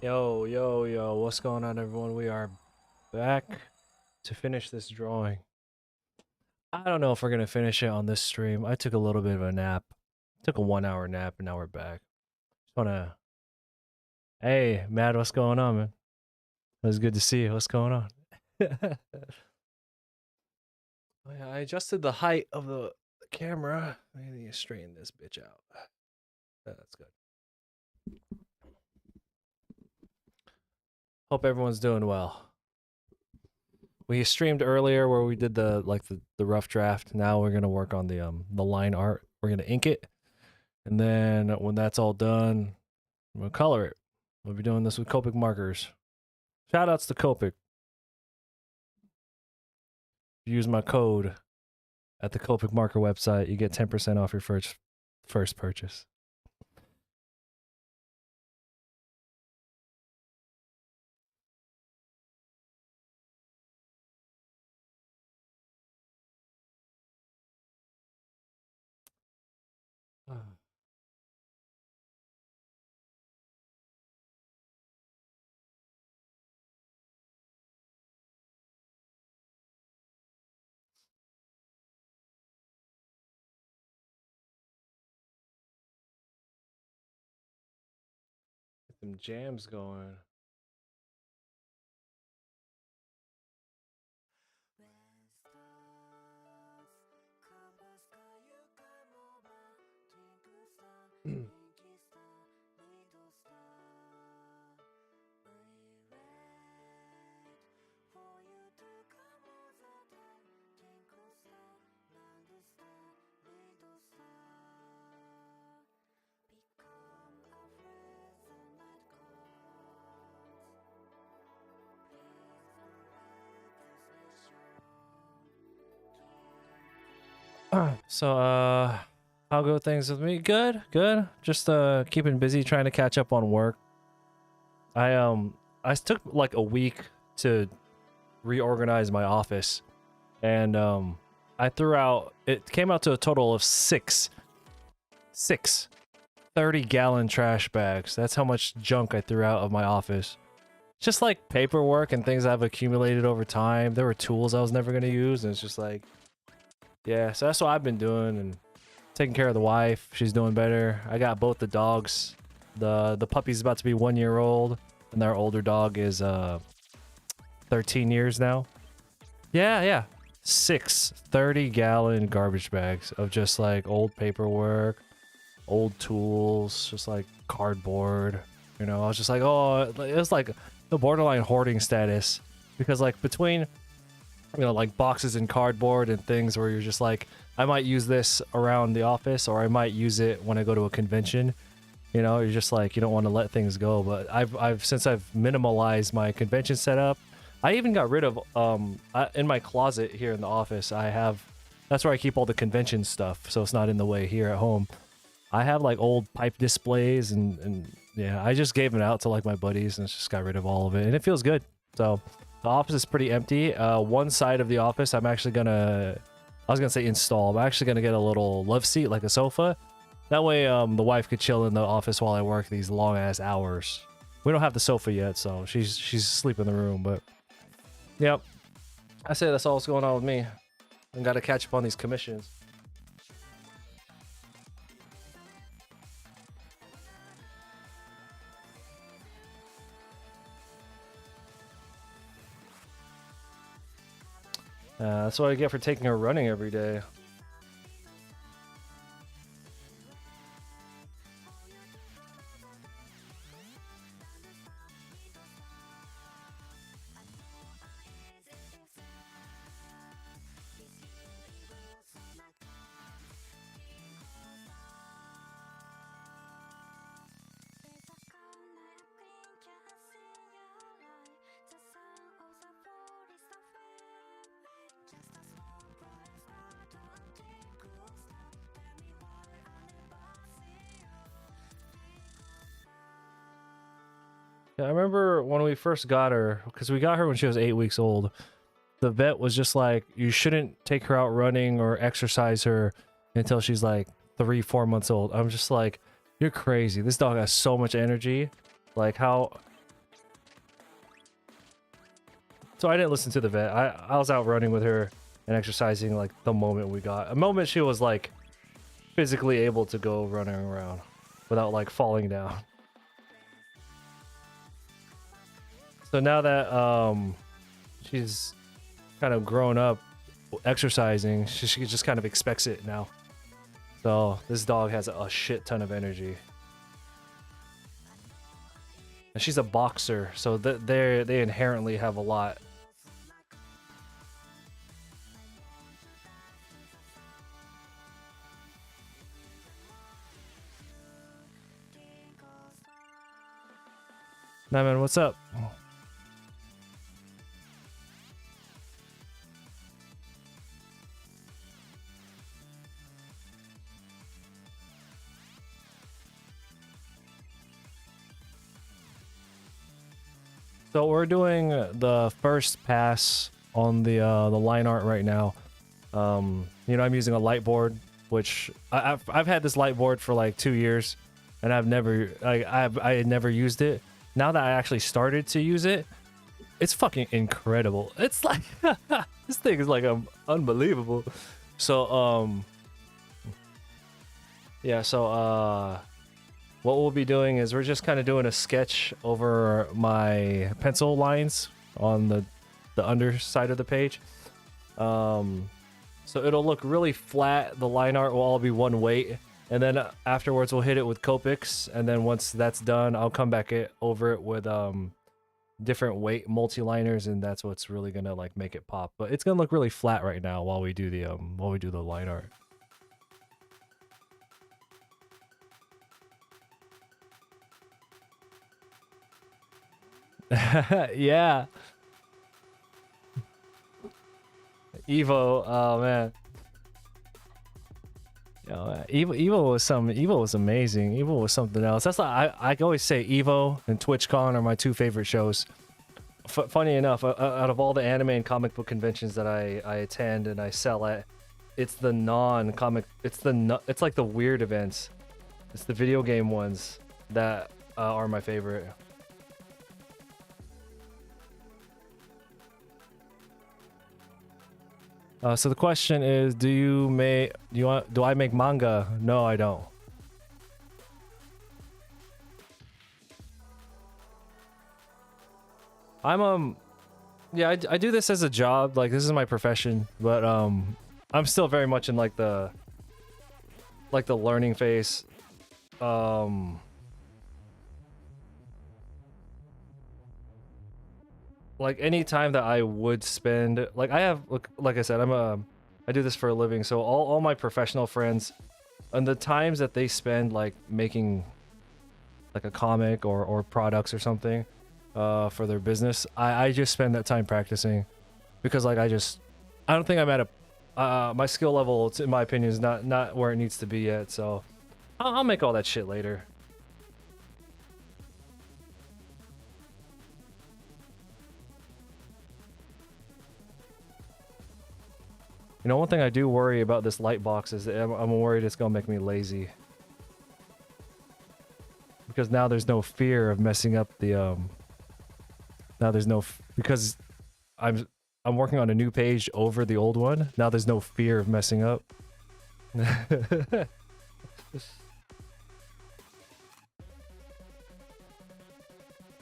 Yo, yo, yo, what's going on, everyone? We are back to finish this drawing. I don't know if we're gonna finish it on this stream. I took a little bit of a nap. Took a 1 hour nap, and now we're back. Just wanna. Hey, Matt, what's going on, man? It was good to see you. What's going on? Oh, yeah, I adjusted the height of the camera. I need to straighten this bitch out. That's good. Hope everyone's doing well. We streamed earlier where we did the rough draft. Now we're gonna work on the line art. We're gonna ink it, and then when that's all done, we'll color it. We'll be doing this with Copic markers. Shout outs to Copic. Use my code at the Copic marker website. You get 10% off your first purchase. Get some jams going. So, how go things with me? Good, good. Just keeping busy, trying to catch up on work. I took like a week to reorganize my office, and I threw out. It came out to a total of six 30-gallon trash bags. That's how much junk I threw out of my office. Just like paperwork and things I've accumulated over time. There were tools I was never gonna use, and it's just like. Yeah, so that's what I've been doing and taking care of the wife. She's doing better. I got both the dogs. The puppy's about to be 1 year old, and our older dog is 13 years now. Yeah. 6 30-gallon garbage bags of just like old paperwork, old tools, just like cardboard. You know, I was just like, oh, it was like the borderline hoarding status because like between like boxes and cardboard and things where you're just like, I might use this around the office or I might use it when I go to a convention. You know, you're just like, you don't want to let things go. But since I've minimalized my convention setup, I even got rid of, in my closet here in the office, that's where I keep all the convention stuff. So it's not in the way here at home. I have like old pipe displays and yeah, I just gave it out to like my buddies and just got rid of all of it. And it feels good. So the office is pretty empty. One side of the office, I was gonna say install. I'm actually gonna get a little love seat, like a sofa. That way, the wife could chill in the office while I work these long ass hours. We don't have the sofa yet, so she's asleep in the room. But yep, I say that's all that's going on with me. I got to catch up on these commissions. That's what I get for taking her running every day. Yeah, I remember when we first got her, because we got her when she was 8 weeks old. The vet was just like, you shouldn't take her out running or exercise her until she's like 3-4 months old. I'm just like, you're crazy. This dog has so much energy. Like, how So I didn't listen to the vet. I was out running with her and exercising like the moment we got. A moment she was like physically able to go running around without like falling down. So now that she's kind of grown up exercising, she just kind of expects it now. So this dog has a shit ton of energy. And she's a boxer, so they inherently have a lot. Nah, man, what's up? So we're doing the first pass on the line art right now. You know, I'm using a light board, which I've had this light board for like 2 years, and I had never used it. Now that I actually started to use it, it's fucking incredible. It's like this thing is like unbelievable. So yeah, so what we'll be doing is we're just kind of doing a sketch over my pencil lines on the underside of the page. So it'll look really flat. The line art will all be one weight. And then afterwards, we'll hit it with Copics. And then once that's done, I'll come back over it with different weight multi-liners, and that's what's really gonna like make it pop. But it's gonna look really flat right now while we do the line art. Yeah. Evo, oh man. Yo, Evo was amazing. Evo was something else. That's like I always say Evo and TwitchCon are my two favorite shows. Funny enough, out of all the anime and comic book conventions that I attend and I sell at, it's the non-comic. It's like the weird events. It's the video game ones that are my favorite. So the question is, do I make manga? No, I don't. Yeah, I do this as a job, like this is my profession, but I'm still very much in like the learning phase. Like any time that I would spend, like I have, like I said, I do this for a living, so all my professional friends, and the times that they spend like making like a comic or products or something for their business, I just spend that time practicing, because like I don't think I'm at a my skill level, in my opinion, is not where it needs to be yet, so I'll make all that shit later. You know, one thing I do worry about this light box is that I'm worried it's gonna make me lazy. Because now there's no fear of messing up the now there's no because I'm working on a new page over the old one. Now there's no fear of messing up. You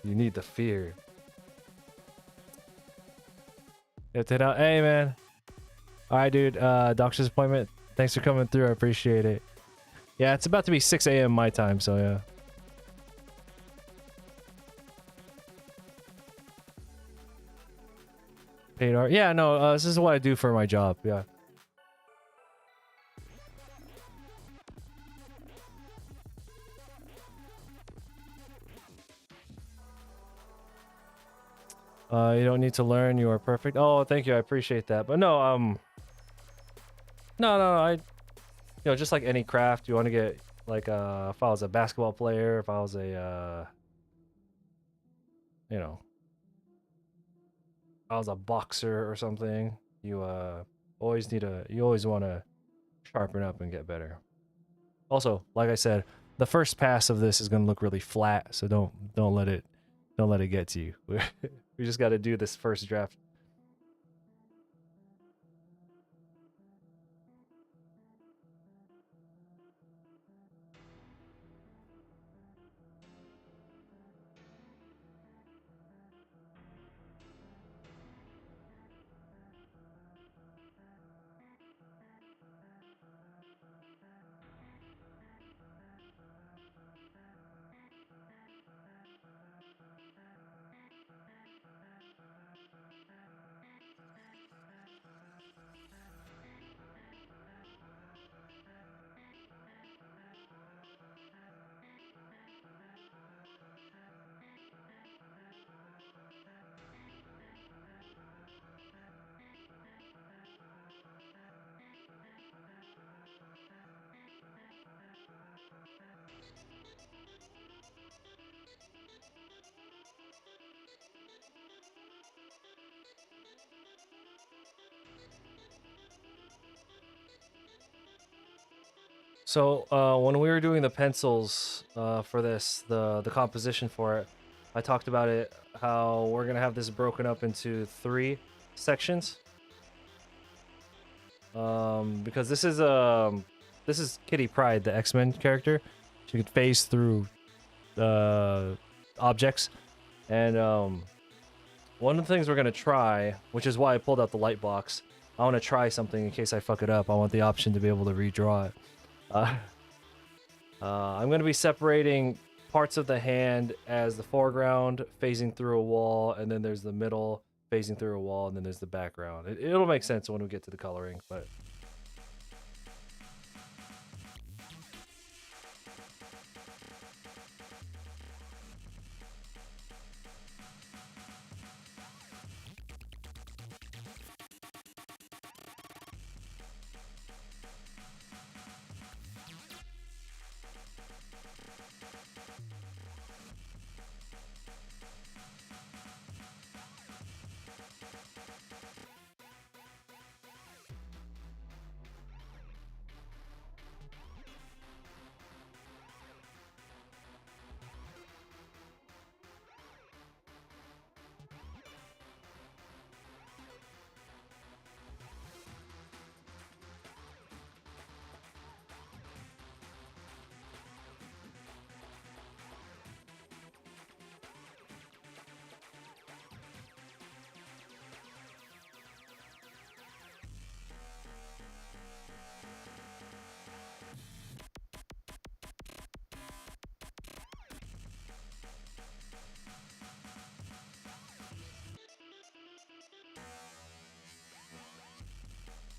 need the fear. Hey man. Alright, dude, doctor's appointment. Thanks for coming through, I appreciate it. Yeah, it's about to be 6 a.m. my time, so yeah. Paid art. Yeah, no, this is what I do for my job, yeah. You don't need to learn, you are perfect. Oh, thank you, I appreciate that. But no, no, just like any craft, you want to get, like, if I was a basketball player, if I was a, if I was a boxer or something, you, always want to sharpen up and get better. Also, like I said, the first pass of this is going to look really flat, so don't let it get to you. We just got to do this first draft. So when we were doing the pencils for this, the composition for it, I talked about it how we're gonna have this broken up into 3 sections. Because this is Kitty Pryde, the X-Men character. She could phase through objects, and one of the things we're gonna try, which is why I pulled out the light box. I want to try something in case I fuck it up. I want the option to be able to redraw it. Uh, I'm going to be separating parts of the hand as the foreground phasing through a wall, and then there's the middle phasing through a wall, and then there's the background. It'll make sense when we get to the coloring, but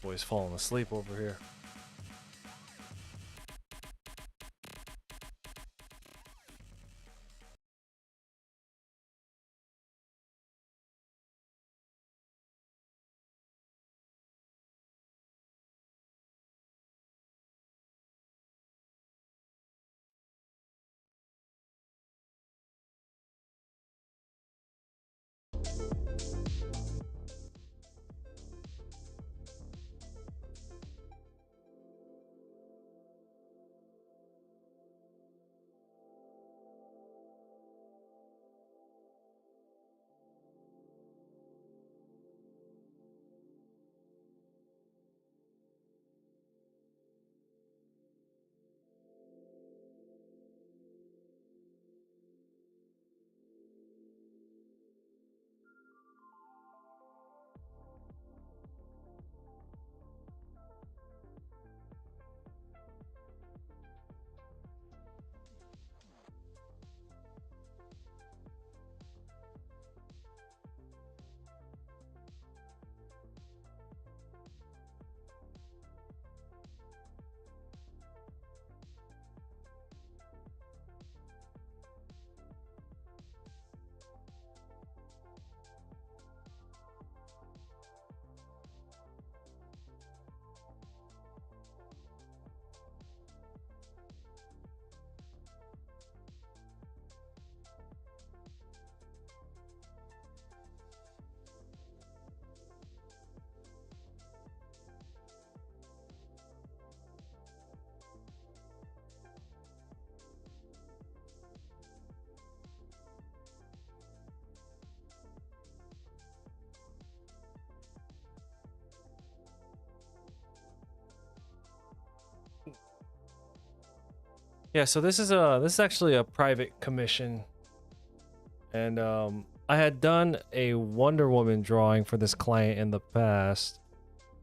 boy's falling asleep over here. Yeah, so this is actually a private commission, and I had done a Wonder Woman drawing for this client in the past,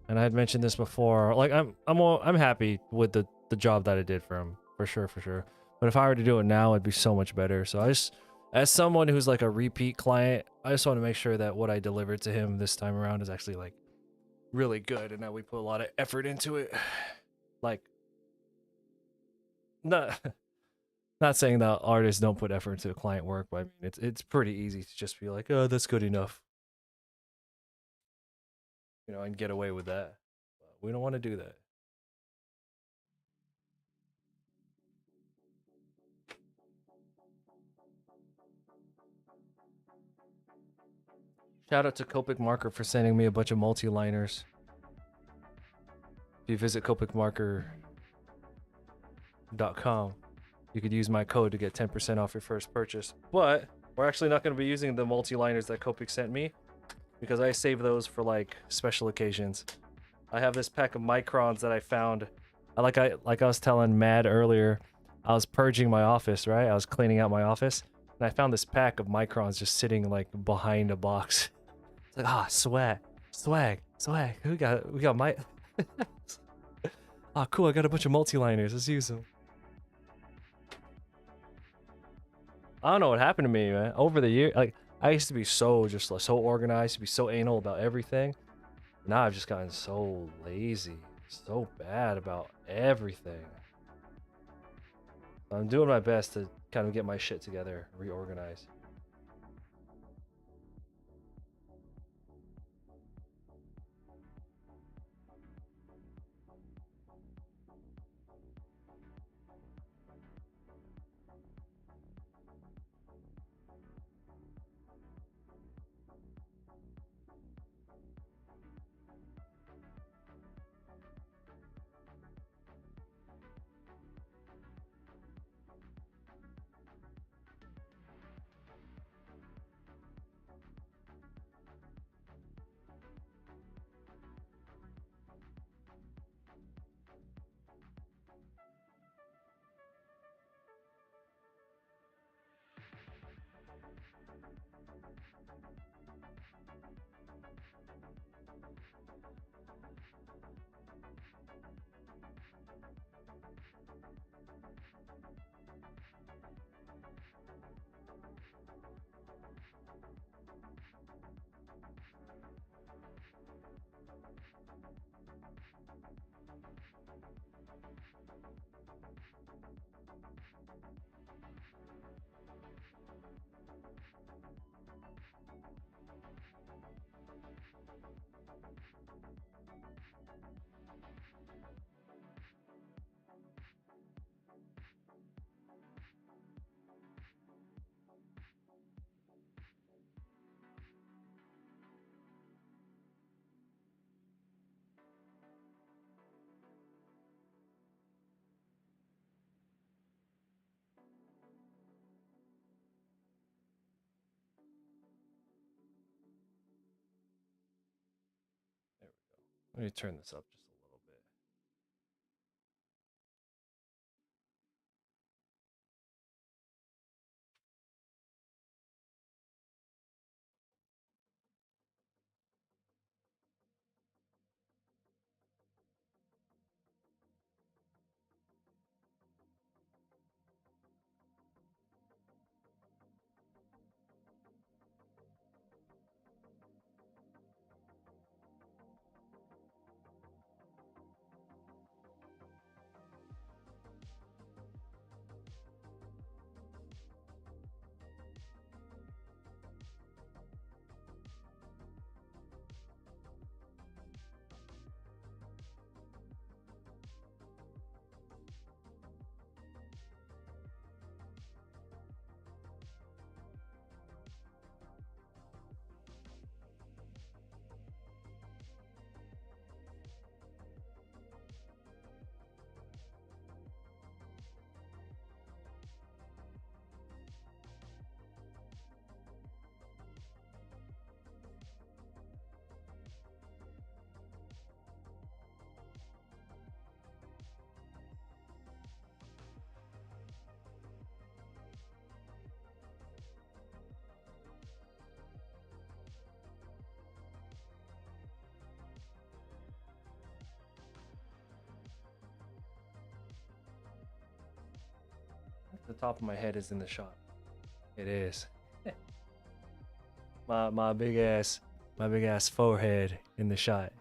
and I had mentioned this before. Like I'm happy with the job that I did for him, for sure, for sure. But if I were to do it now, it'd be so much better. So I just, as someone who's like a repeat client, I just want to make sure that what I delivered to him this time around is actually like really good, and that we put a lot of effort into it. Like, not not saying that artists don't put effort into client work, but I mean it's pretty easy to just be like, oh, that's good enough, you know, and get away with that. But we don't want to do that. Shout out to Copic Marker for sending me a bunch of multi-liners. If you visit Copic Marker, Pryde.com. You could use my code to get 10% off your first purchase. But we're actually not going to be using the multi-liners that Copic sent me because I save those for like special occasions. I have this pack of microns that I found. Like I was telling Mad earlier, I was purging my office, right? I was cleaning out my office, and I found this pack of microns just sitting like behind a box. It's like, ah, swag, swag, swag. We got my. Ah, cool. I got a bunch of multi-liners. Let's use them. I don't know what happened to me, man. Over the year, like I used to be so just like, so organized, to be so anal about everything. Now I've just gotten so lazy, so bad about everything. I'm doing my best to kind of get my shit together, reorganize. There we go. Let me turn this up just a little bit. The top of my head is in the shot. It is. My big ass forehead in the shot.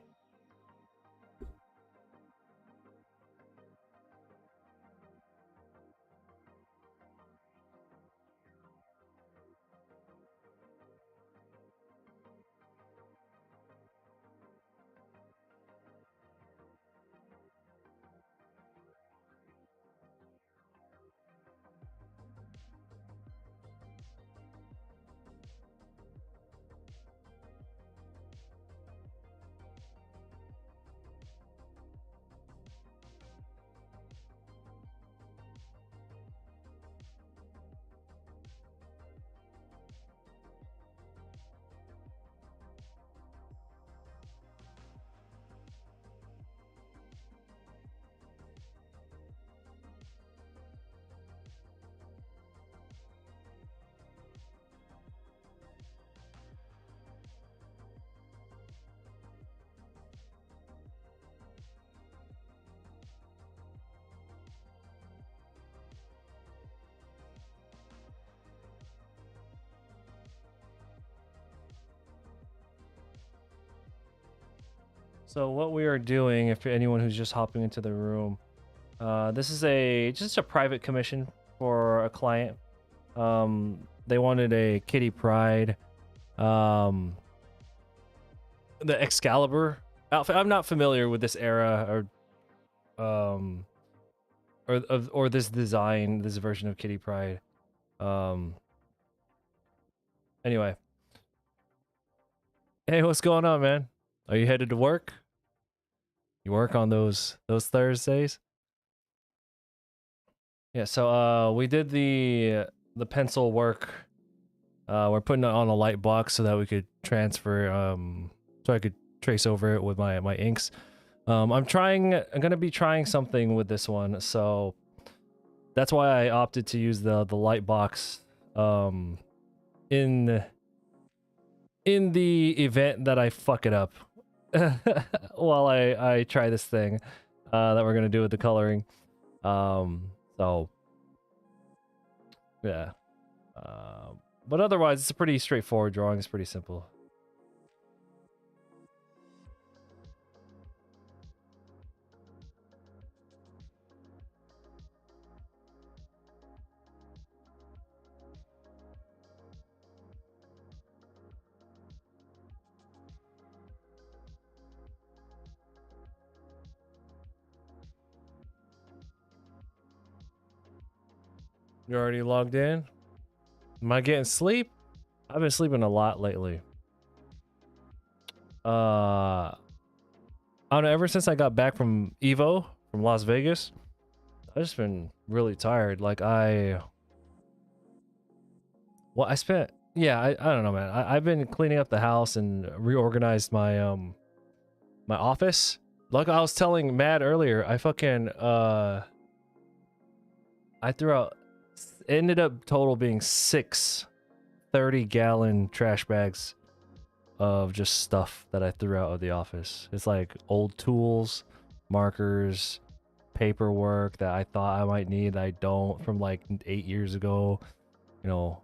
So what we are doing, if anyone who's just hopping into the room, this is just a private commission for a client. They wanted a kitty Pryde, the Excalibur outfit. I'm not familiar with this era or this design, this version of kitty Pryde. Anyway, hey, what's going on, man? Are you headed to work? You work on those Thursdays? Yeah, so we did the pencil work. We're putting it on a light box so that we could transfer so I could trace over it with my inks. I'm gonna be trying something with this one, so that's why I opted to use the light box in the event that I fuck it up while I try this thing that we're gonna do with the coloring. So yeah. But otherwise, it's a pretty straightforward drawing. It's pretty simple. You already logged in? Am I getting sleep? I've been sleeping a lot lately. I don't know, ever since I got back from Evo, from Las Vegas, I've just been really tired. Like I spent, yeah, I don't know, man. I've been cleaning up the house and reorganized my my office. Like I was telling Mad earlier, I fucking I threw out, ended up total being 6 30-gallon trash bags of just stuff that I threw out of the office. It's like old tools, markers, paperwork that I thought I might need, I don't, from like 8 years ago. You know,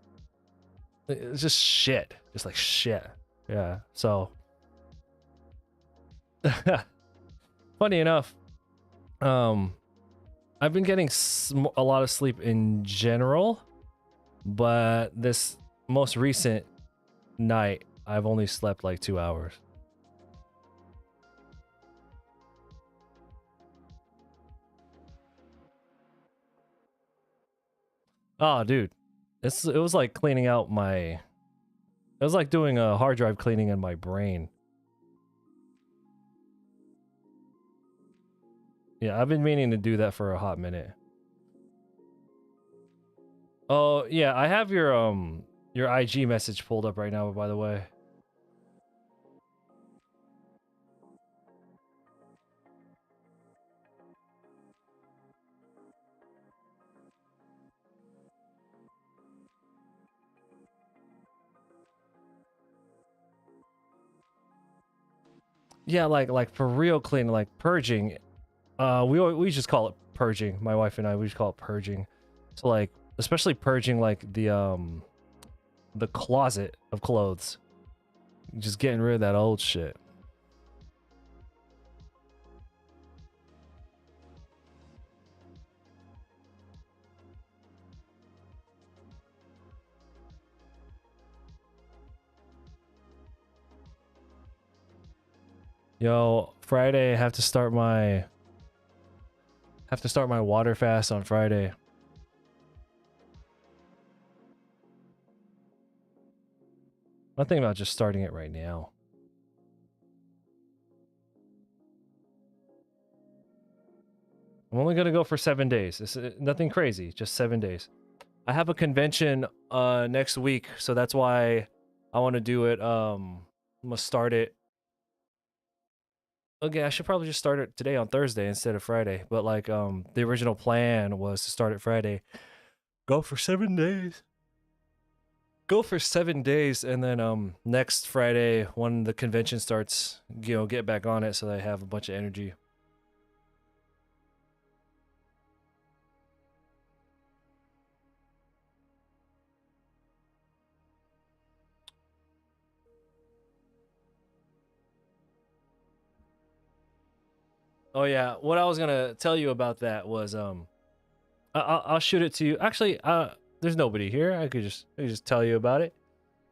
it's just shit. Just like shit. Yeah. So, funny enough, I've been getting a lot of sleep in general, but this most recent night, I've only slept like 2 hours. Oh, dude. It was like cleaning out my... It was like doing a hard drive cleaning in my brain. Yeah, I've been meaning to do that for a hot minute. Oh, yeah, I have your IG message pulled up right now, by the way. Yeah, like for real cleaning, like purging. We just call it purging. My wife and I, we just call it purging. So like, especially purging like the closet of clothes. Just getting rid of that old shit. Yo, Friday, I have to start my water fast on Friday. I'm thinking about just starting it right now. I'm only gonna go for 7 days. It's nothing crazy, just 7 days. I have a convention next week, so that's why I want to do it. I'm gonna start it. Okay, I should probably just start it today on Thursday instead of Friday. But like the original plan was to start it Friday. Go for 7 days. Go for 7 days, and then next Friday when the convention starts, you know, get back on it so that I have a bunch of energy. Oh yeah, what I was gonna tell you about that was I'll shoot it to you. Actually, there's nobody here. I could just tell you about it.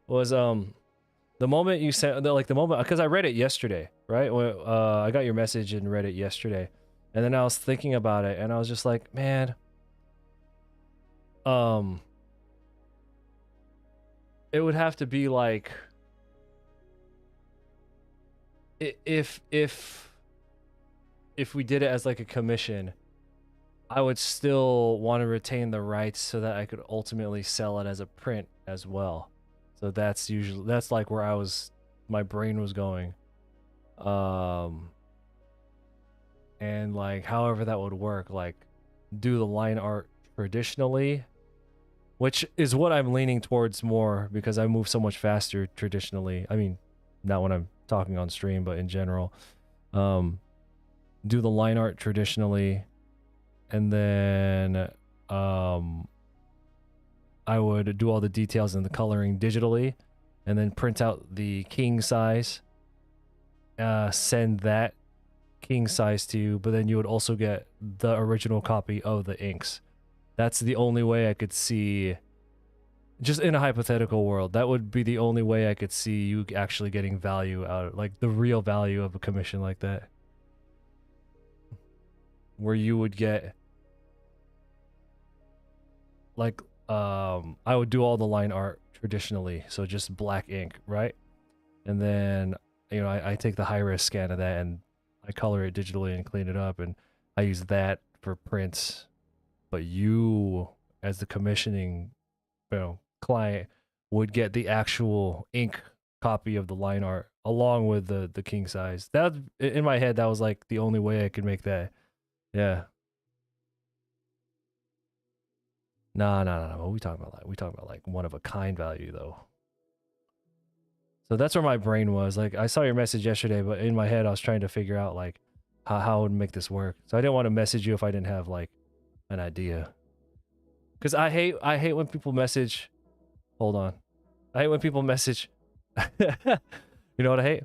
Was the moment you sent like the moment because I read it yesterday, right? When I got your message and read it yesterday, and then I was thinking about it, and I was just like, man, um, it would have to be like if we did it as like a commission, I would still want to retain the rights so that I could ultimately sell it as a print as well. So that's like where my brain was going. Um and like however that would work, like do the line art traditionally, which is what I'm leaning towards more because I move so much faster traditionally. I mean, not when I'm talking on stream, but in general. Um do the line art traditionally, and then I would do all the details and the coloring digitally, and then print out the king size, send that king size to you, but then you would also get the original copy of the inks. That's the only way I could see, just in a hypothetical world, that would be the only way I could see you actually getting value out of, like the real value of a commission like that. Where you would get like I would do all the line art traditionally, so just black ink, right? And then I take the high res scan of that and I color it digitally and clean it up, and I use that for prints. But you, as the commissioning client, would get the actual ink copy of the line art along with the king size. That, in my head, that was like the only way I could make that. Yeah. No. We talking about like one of a kind value though. So that's where my brain was. Like I saw your message yesterday, but in my head I was trying to figure out like how I would make this work. So I didn't want to message you if I didn't have like an idea. Cause I hate when people message. Hold on. I hate when people message. You know what I hate?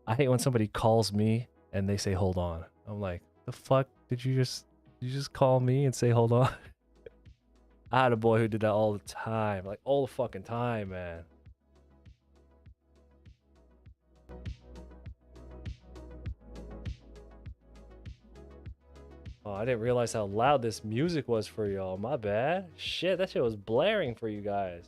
I hate when somebody calls me and they say hold on. I'm like, the fuck did you just call me and say hold on? I had a boy who did that all the time, like all the fucking time, man. Oh, I didn't realize how loud this music was for y'all. My bad. Shit, that shit was blaring for you guys.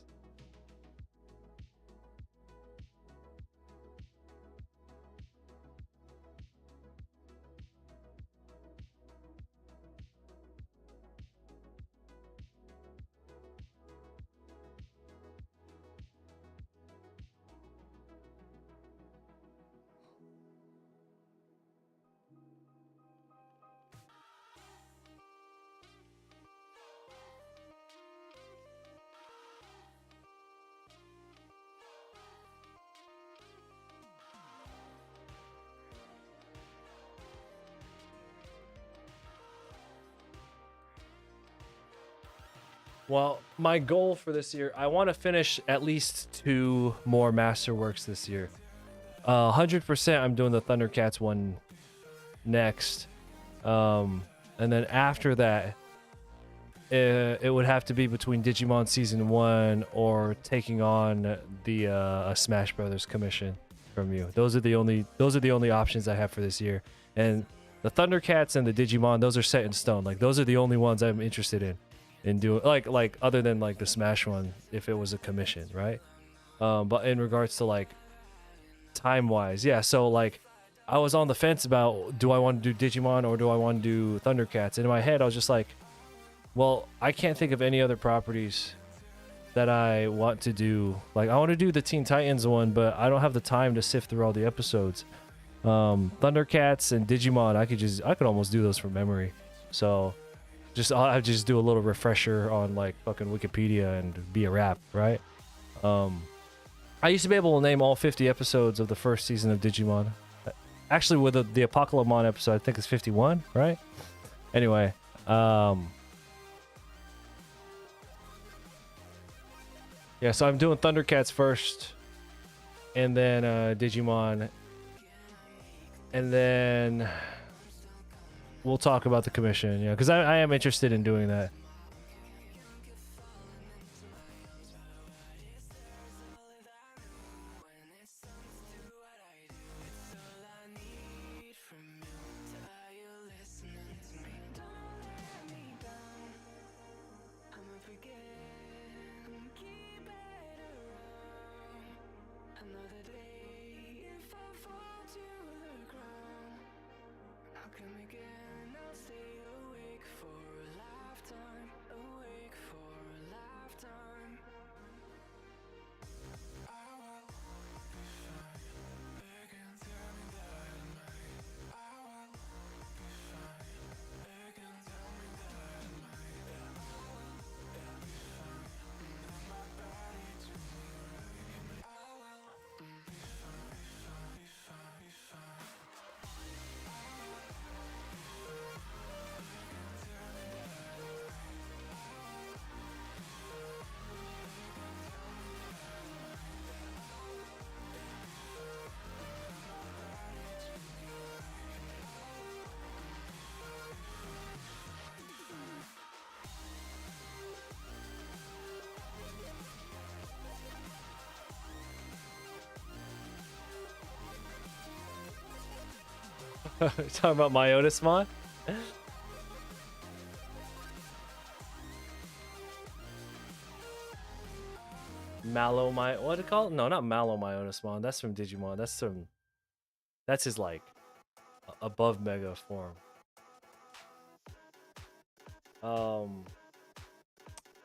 Well, my goal for this year, I want to finish at least 2 more masterworks this year. 100% I'm doing the Thundercats one next. And then after that, it would have to be between Digimon Season 1 or taking on the Smash Brothers commission from you. Those are the only options I have for this year. And the Thundercats and the Digimon, those are set in stone. Like those are the only ones I'm interested in doing, like other than like the Smash one if it was a commission, right? But in regards to like time wise, yeah, so like I was on the fence about, do I want to do Digimon or do I want to do Thundercats? And in my head I was just like, well, I can't think of any other properties that I want to do. Like I want to do the Teen Titans one, but I don't have the time to sift through all the episodes. Thundercats and Digimon, I could almost do those from memory. So I'll just do a little refresher on like fucking Wikipedia and be a wrap, right? I used to be able to name all 50 episodes of the first season of Digimon. Actually, with the Apocalypse episode, I think it's 51, right? Anyway, yeah, so I'm doing Thundercats first, and then Digimon, and then we'll talk about the commission. Yeah, because I am interested in doing that. Talking about Myotis mod? What do you call it? No, not Myotis mod. That's from Digimon. That's his like above mega form.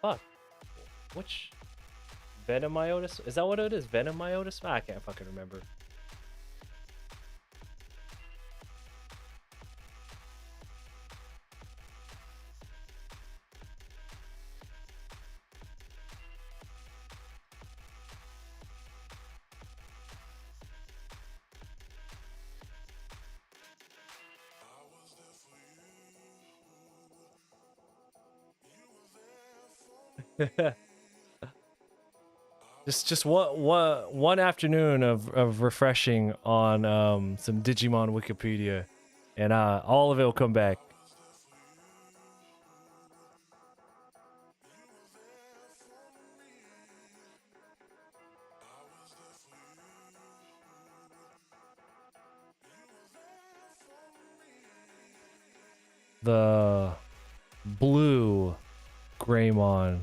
Fuck. Which Venomyotis? Is that what it is? Venomyotis? I can't fucking remember. just one afternoon of refreshing on some Digimon Wikipedia, and all of it will come back. The blue Greymon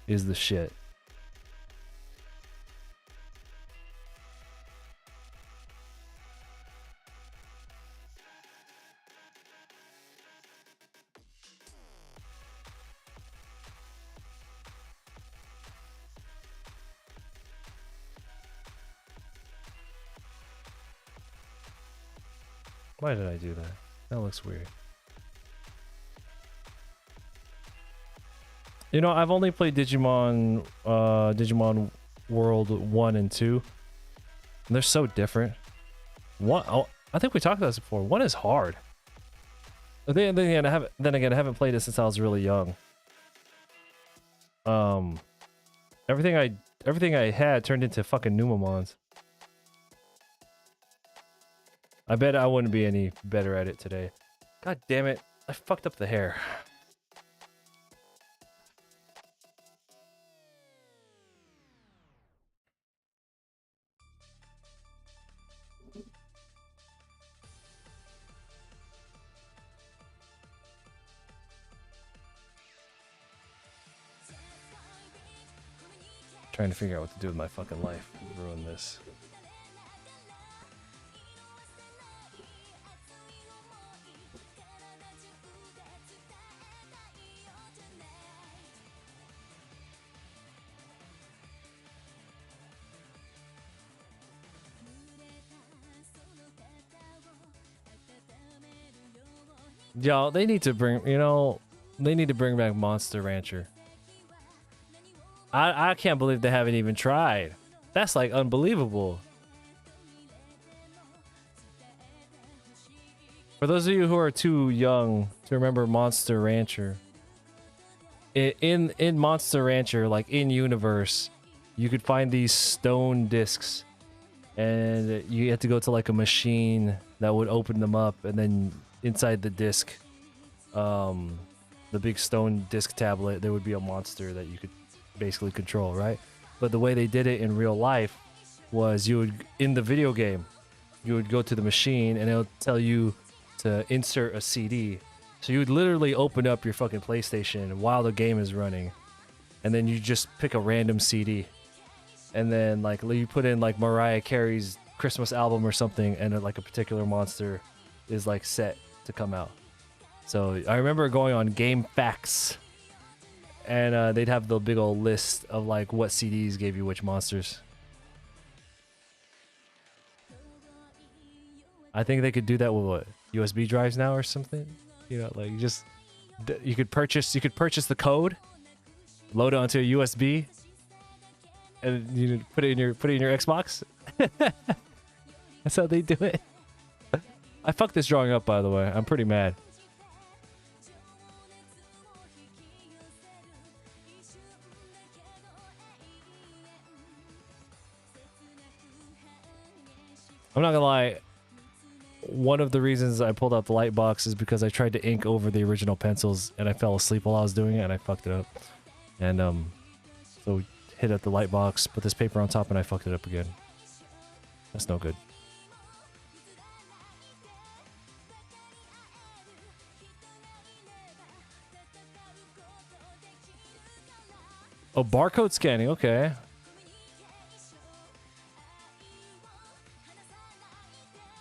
is the shit. Why did I do that? That looks weird. You know, I've only played Digimon World 1 and 2. And they're so different. I think we talked about this before. 1 is hard. But then again, I haven't played it since I was really young. Everything I had turned into fucking Numamons. I bet I wouldn't be any better at it today. God damn it. I fucked up the hair. Trying to figure out what to do with my fucking life. Ruin this. Yo, they need to bring back Monster Rancher. I can't believe they haven't even tried. That's like unbelievable. For those of you who are too young to remember Monster Rancher, in Monster Rancher, like in universe, you could find these stone discs, and you had to go to like a machine that would open them up, and then inside the disc the big stone disc tablet, there would be a monster that you could basically control, right? But the way they did it in real life was you would, in the video game, you would go to the machine and it would tell you to insert a CD. So you would literally open up your fucking PlayStation while the game is running, and then you just pick a random CD, and then like you put in like Mariah Carey's Christmas album or something, and like a particular monster is like set to come out. So I remember going on Game Facts, and they'd have the big old list of like what CDs gave you which monsters. I think they could do that with what, USB drives now or something. You know, like you could purchase the code, load it onto a USB, and you put it in your Xbox. That's how they do it. I fucked this drawing up, by the way. I'm pretty mad. I'm not gonna lie. One of the reasons I pulled out the light box is because I tried to ink over the original pencils and I fell asleep while I was doing it and I fucked it up. And so hit at the light box, put this paper on top, and I fucked it up again. That's no good. Oh, barcode scanning, okay.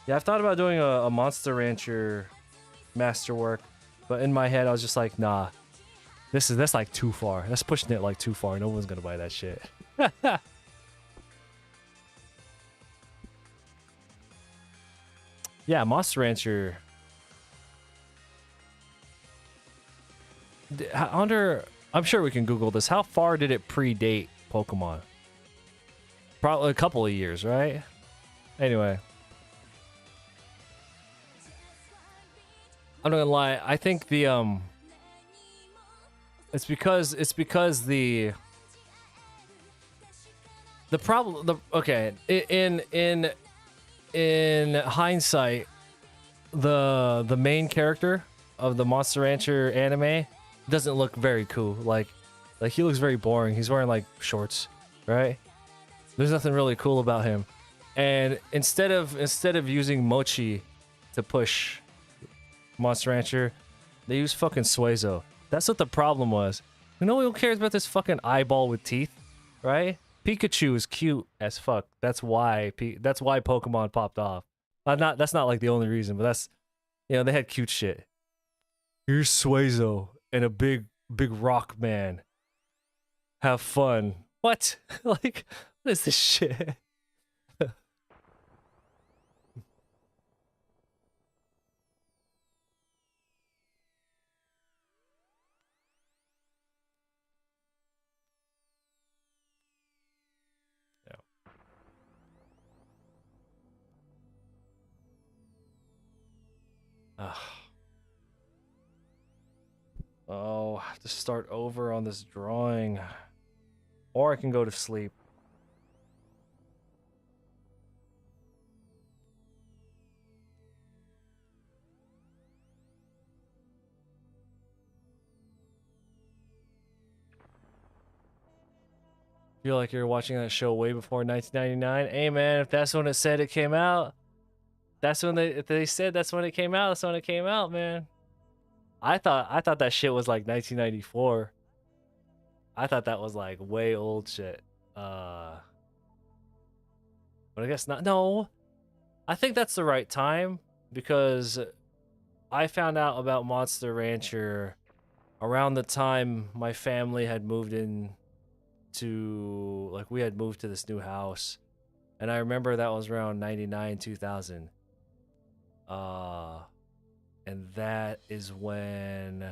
Yeah, I've thought about doing a Monster Rancher masterwork, but in my head I was just like, nah, that's like too far. That's pushing it like too far. No one's gonna buy that shit. Yeah, Monster Rancher. I'm sure we can Google this. How far did it predate Pokemon? Probably a couple of years, right? Anyway. I'm not gonna lie, I think the it's because the problem okay, in hindsight, the main character of the Monster Rancher anime doesn't look very cool. Like he looks very boring. He's wearing like shorts, right? There's nothing really cool about him. And instead of using Mochi to push Monster Rancher, they use fucking Suezo. That's what the problem was. You know who cares about this fucking eyeball with teeth, right? Pikachu is cute as fuck. That's why Pokemon popped off. That's not like the only reason, but that's, you know, they had cute shit. Here's Suezo and a big rock man. Have fun. What? Like, what is this shit? Ugh. Oh, I have to start over on this drawing. Or I can go to sleep. Feel like you're watching that show way before 1999. Hey man, if that's when it said it came out, that's when if they said that's when it came out, that's when it came out, man. I thought that shit was like 1994. I thought that was like way old shit. But I guess not. No, I think that's the right time because I found out about Monster Rancher around the time my family had moved in to, like, we had moved to this new house, and I remember that was around 99, 2000. And that is when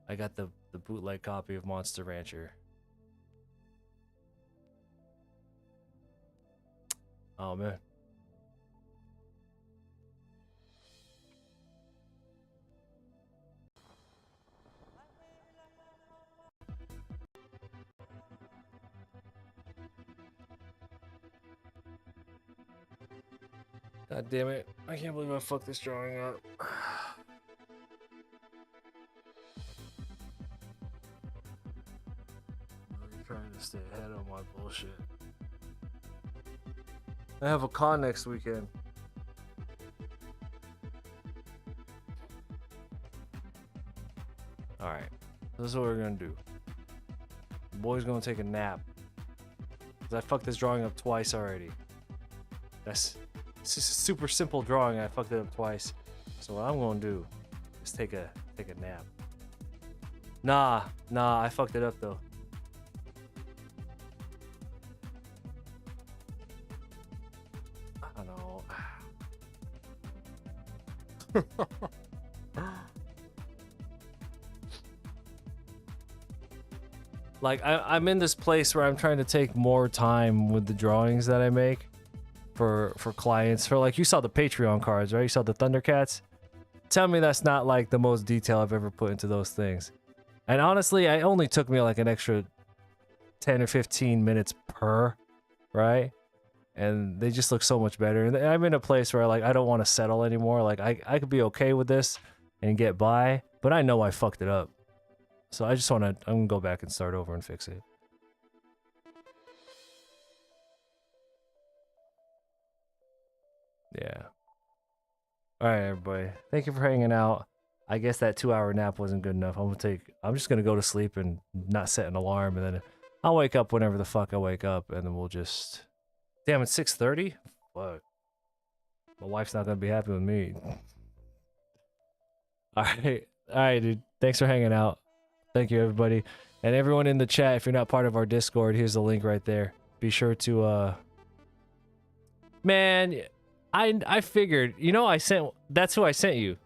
I got the bootleg copy of Monster Rancher. Oh man. God damn it. I can't believe I fucked this drawing up. stay ahead of my bullshit. I have a con next weekend. Alright. This is what we're gonna do. The boy's gonna take a nap. Cause I fucked this drawing up twice already. It's just a super simple drawing. I fucked it up twice. So what I'm gonna do is take a nap. Nah, I fucked it up though. I don't know. Like I'm in this place where I'm trying to take more time with the drawings that I make for clients. For like, you saw the Patreon cards, right? You saw the Thundercats. Tell me that's not like the most detail I've ever put into those things. And honestly, it only took me like an extra 10 or 15 minutes per, right? And they just look so much better. And I'm in a place where like I don't want to settle anymore. Like I could be okay with this and get by, but I know I fucked it up. So I just want to, I'm gonna go back and start over and fix it. Yeah. All right, everybody. Thank you for hanging out. I guess that 2-hour nap wasn't good enough. I'm just gonna go to sleep and not set an alarm, and then I'll wake up whenever the fuck I wake up, and then we'll just. Damn, it's 6:30. Fuck. My wife's not gonna be happy with me. All right, dude. Thanks for hanging out. Thank you, everybody. And everyone in the chat, if you're not part of our Discord, here's the link right there. Be sure to, Man, I figured, you know, that's who I sent you.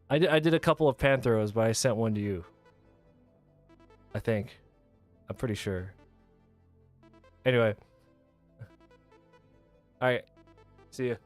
I did a couple of Pantheros, but I sent one to you. I think. I'm pretty sure. Anyway. Alright. See ya.